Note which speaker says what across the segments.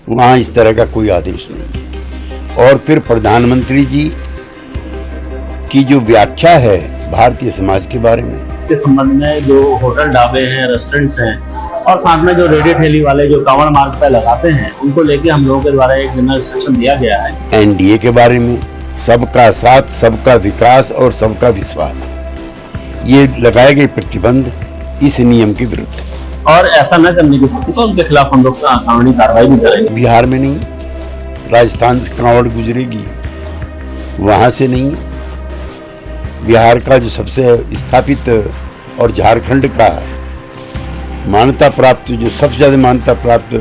Speaker 1: वहाँ इस तरह का कोई आदेश नहीं है। और फिर प्रधानमंत्री जी की जो व्याख्या है भारतीय समाज के बारे में,
Speaker 2: के संबंध में जो होटल ढाबे हैं, रेस्टोरेंट्स हैं और साथ में जो रेडी ठेली वाले जो कांवड़ मार्ग पर लगाते हैं, उनको लेके हम लोगों के द्वारा एक जनरल इंस्ट्रक्शन दिया गया है।
Speaker 1: एनडीए के बारे में, सबका साथ, सबका विकास और सबका विश्वास, ये लगाए गए प्रतिबंध इस नियम के विरुद्ध,
Speaker 2: और ऐसा न करने की स्थिति तो उनके खिलाफ हम लोग कानूनी कार्रवाई भी करेंगे।
Speaker 1: बिहार में नहीं, राजस्थान से कांवड़ गुजरेगी, वहां से नहीं, बिहार का जो सबसे स्थापित और झारखंड का मान्यता प्राप्त, जो सबसे ज्यादा मान्यता प्राप्त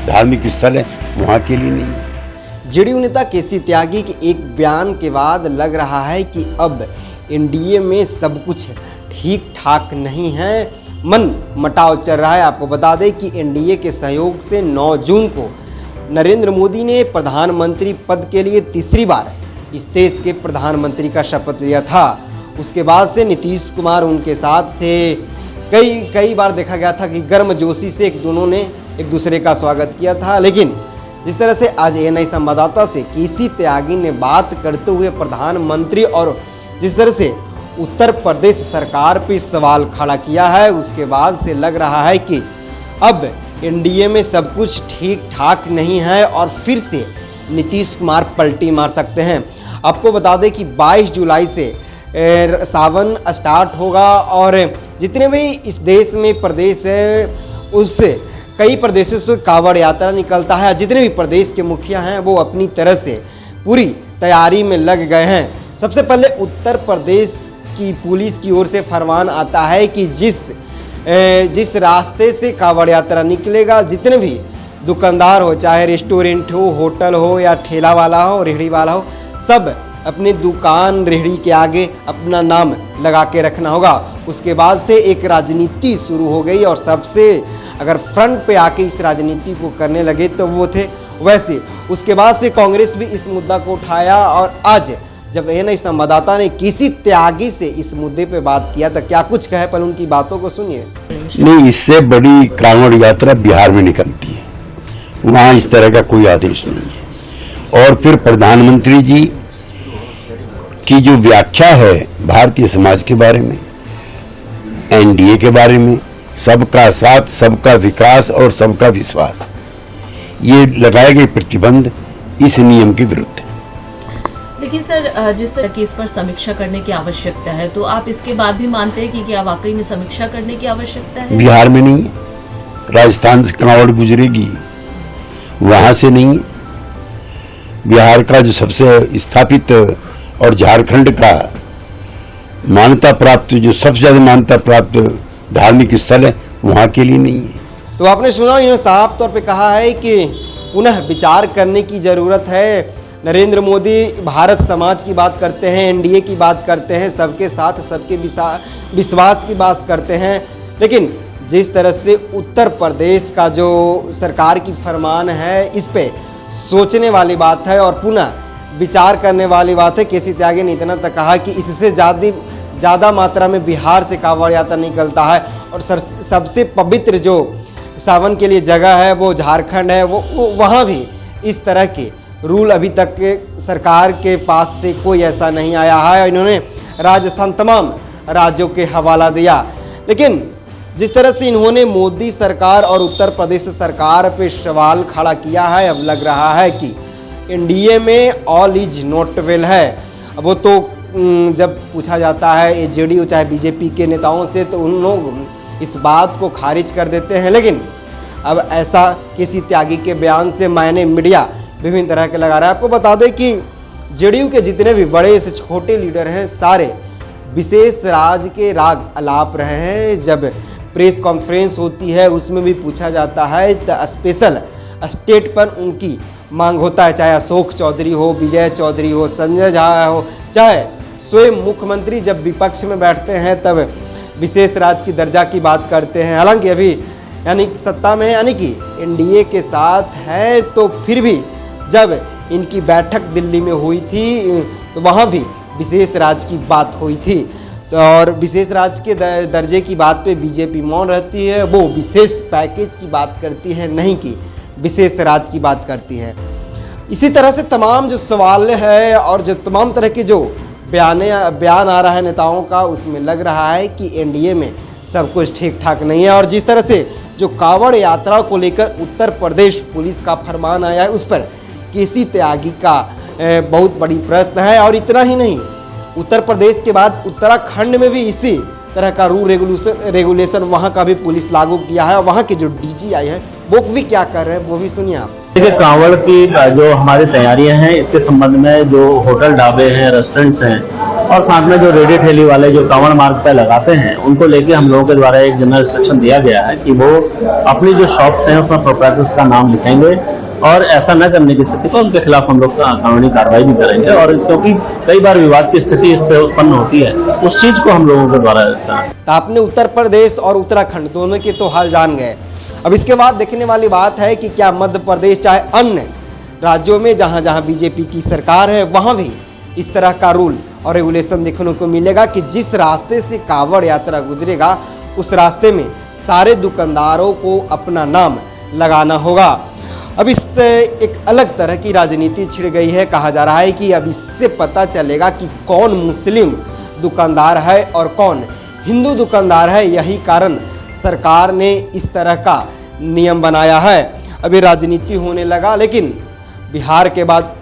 Speaker 1: धार्मिक स्थल है, वहां के लिए नहीं।
Speaker 3: जेडीयू नेता केसी त्यागी के एक बयान के बाद लग रहा है कि अब एनडीए में सब कुछ ठीक ठाक नहीं है, मन मटाव चल रहा है। आपको बता दें कि एनडीए के सहयोग से 9 जून को नरेंद्र मोदी ने प्रधानमंत्री पद के लिए तीसरी बार इस देश के प्रधानमंत्री का शपथ लिया था। उसके बाद से नीतीश कुमार उनके साथ थे। कई बार देखा गया था कि गर्मजोशी से दोनों ने एक दूसरे का स्वागत किया था। लेकिन जिस तरह से आज एएनआई संवाददाता से केसी त्यागी ने बात करते हुए प्रधानमंत्री और जिस तरह से उत्तर प्रदेश सरकार पर सवाल खड़ा किया है, उसके बाद से लग रहा है कि अब एनडीए में सब कुछ ठीक ठाक नहीं है और फिर से नीतीश कुमार पलटी मार सकते हैं। आपको बता दें कि 22 जुलाई से सावन स्टार्ट होगा और जितने भी इस देश में प्रदेश हैं, उससे कई प्रदेशों से कांवड़ यात्रा निकलता है। जितने भी प्रदेश के मुखिया हैं वो अपनी तरह से पूरी तैयारी में लग गए हैं। सबसे पहले उत्तर प्रदेश की पुलिस की ओर से फरमान आता है कि जिस रास्ते से कांवड़ यात्रा निकलेगा, जितने भी दुकानदार हो, चाहे रेस्टोरेंट हो, होटल हो या ठेला वाला हो, रेहड़ी वाला हो, सब अपनी दुकान रेहड़ी के आगे अपना नाम लगा के रखना होगा। उसके बाद से एक राजनीति शुरू हो गई और सबसे अगर फ्रंट पे आके इस राजनीति को करने लगे तो वो थे वैसे। उसके बाद से कांग्रेस भी इस मुद्दा को उठाया और आज जब एएनआई संवाददाता ने केसी त्यागी से इस मुद्दे पे बात किया तो क्या कुछ कहे, पर उनकी बातों को सुनिए।
Speaker 1: नहीं, इससे बड़ी कांवड़ यात्रा बिहार में निकलती है, वहां इस तरह का कोई आदेश नहीं है। और फिर प्रधानमंत्री जी की जो व्याख्या है भारतीय समाज के बारे में, एनडीए के बारे में, सबका साथ, सबका विकास और सबका विश्वास, ये लगाए गए प्रतिबंध इस नियम के विरुद्ध।
Speaker 4: लेकिन सर, जिस तरह की इस पर समीक्षा करने की आवश्यकता है, तो आप इसके बाद भी मानते हैं कि क्या वाकई में समीक्षा करने की आवश्यकता है?
Speaker 1: बिहार में नहीं, राजस्थान से कांवड़ गुजरेगी, वहां से नहीं, बिहार का जो सबसे स्थापित और झारखंड का मान्यता प्राप्त, जो सबसे ज्यादा मान्यता प्राप्त धार्मिक स्थल है, वहां के लिए नहीं है।
Speaker 3: तो आपने सुना, इन्होंने साफ तौर पे कहा है कि पुनः विचार करने की ज़रूरत है। नरेंद्र मोदी भारत समाज की बात करते हैं, एनडीए की बात करते हैं, सबके साथ सबके विश्वास की बात करते हैं, लेकिन जिस तरह से उत्तर प्रदेश का जो सरकार की फरमान है, इस पे सोचने वाली बात है और पुनः विचार करने वाली बात है। केसी त्यागी ने इतना तक कहा कि इससे ज़्यादा मात्रा में बिहार से कांवड़ यात्रा निकलता है और सबसे पवित्र जो सावन के लिए जगह है वो झारखंड है, वो वहाँ भी इस तरह के रूल अभी तक सरकार के पास से कोई ऐसा नहीं आया है। इन्होंने राजस्थान तमाम राज्यों के हवाला दिया, लेकिन जिस तरह से इन्होंने मोदी सरकार और उत्तर प्रदेश सरकार पे सवाल खड़ा किया है, अब लग रहा है कि एनडीए में ऑल इज नॉट वेल है। अब वो तो जब पूछा जाता है जेडीयू चाहे बीजेपी के नेताओं से तो उन लोग इस बात को खारिज कर देते हैं, लेकिन अब ऐसा केसी त्यागी के बयान से मायने मीडिया विभिन्न तरह के लगा रहा है। आपको बता दें कि जेडीयू के जितने भी बड़े से छोटे लीडर हैं, सारे विशेष राज के राग अलाप रहे हैं। जब प्रेस कॉन्फ्रेंस होती है उसमें भी पूछा जाता है तो स्पेशल स्टेट पर उनकी मांग होता है, चाहे अशोक चौधरी हो, विजय चौधरी हो, संजय झा हो, चाहे स्वयं मुख्यमंत्री जब विपक्ष में बैठते हैं तब विशेष राज्य की दर्जा की बात करते हैं। हालांकि अभी यानी सत्ता में है, यानी कि एनडीए के साथ है, तो फिर भी जब इनकी बैठक दिल्ली में हुई थी तो वहाँ भी विशेष राज्य की बात हुई थी। तो और विशेष राज्य के दर्जे की बात पे बीजेपी मौन रहती है, वो विशेष पैकेज की बात करती है, नहीं कि विशेष राज्य की बात करती है। इसी तरह से तमाम जो सवाल है और जो तमाम तरह के जो बयान आ रहा है नेताओं का, उसमें लग रहा है कि एनडीए में सब कुछ ठीक ठाक नहीं है। और जिस तरह से जो कांवड़ यात्रा को लेकर उत्तर प्रदेश पुलिस का फरमान आया है, उस पर केसी त्यागी का बहुत बड़ी प्रश्न है। और इतना ही नहीं, उत्तर प्रदेश के बाद उत्तराखंड में भी इसी तरह का रूल रेगुलेशन वहाँ का भी पुलिस लागू किया है। और वहाँ के जो डीजीआई है वो भी क्या कर रहे हैं, वो भी सुनिए आप।
Speaker 2: देखिए, कांवड़ की जो हमारी तैयारियां हैं, इसके संबंध में जो होटल ढाबे हैं, रेस्टोरेंट्स हैं और साथ में जो रेडी ठेली वाले जो कांवड़ मार्ग पर लगाते हैं, उनको लेके हम लोगों के द्वारा एक जनरल इंस्ट्रक्शन दिया गया है कि वो अपनी जो शॉप्स हैं उसमें प्रोप्राइटर्स का नाम लिखेंगे और ऐसा न करने की स्थिति पर उनके खिलाफ हम लोग कानूनी कार्रवाई भी करेंगे। और क्योंकि कई बार विवाद की स्थिति इससे उत्पन्न होती है, उस चीज को हम लोगों के द्वारा।
Speaker 3: तो आपने उत्तर प्रदेश और उत्तराखंड दोनों के तो हाल जान गए। अब इसके बाद देखने वाली बात है कि क्या मध्य प्रदेश चाहे अन्य राज्यों में जहां जहां बीजेपी की सरकार है, वहां भी इस तरह का रूल और रेगुलेशन देखने को मिलेगा कि जिस रास्ते से कांवड़ यात्रा गुजरेगा उस रास्ते में सारे दुकानदारों को अपना नाम लगाना होगा। अब इस एक अलग तरह की राजनीति छिड़ गई है। कहा जा रहा है कि अब इससे पता चलेगा कि कौन मुस्लिम दुकानदार है और कौन हिंदू दुकानदार है। यही कारण सरकार ने इस तरह का नियम बनाया है। अभी राजनीति होने लगा, लेकिन बिहार के बाद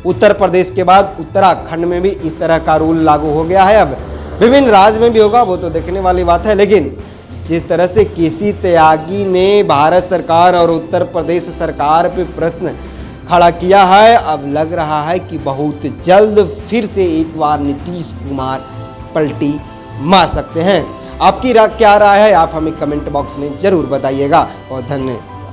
Speaker 3: उत्तर प्रदेश के बाद उत्तराखंड में भी इस तरह का रूल लागू हो गया है। अब विभिन्न राज्य में भी होगा, वो तो देखने वाली बात है। लेकिन जिस तरह से केसी त्यागी ने भारत सरकार और उत्तर प्रदेश सरकार पे प्रश्न खड़ा किया है, अब लग रहा है कि बहुत जल्द फिर से एक बार नीतीश कुमार पलटी मार सकते हैं। आपकी क्या राय है, आप हमें कमेंट बॉक्स में जरूर बताइएगा और धन्यवाद।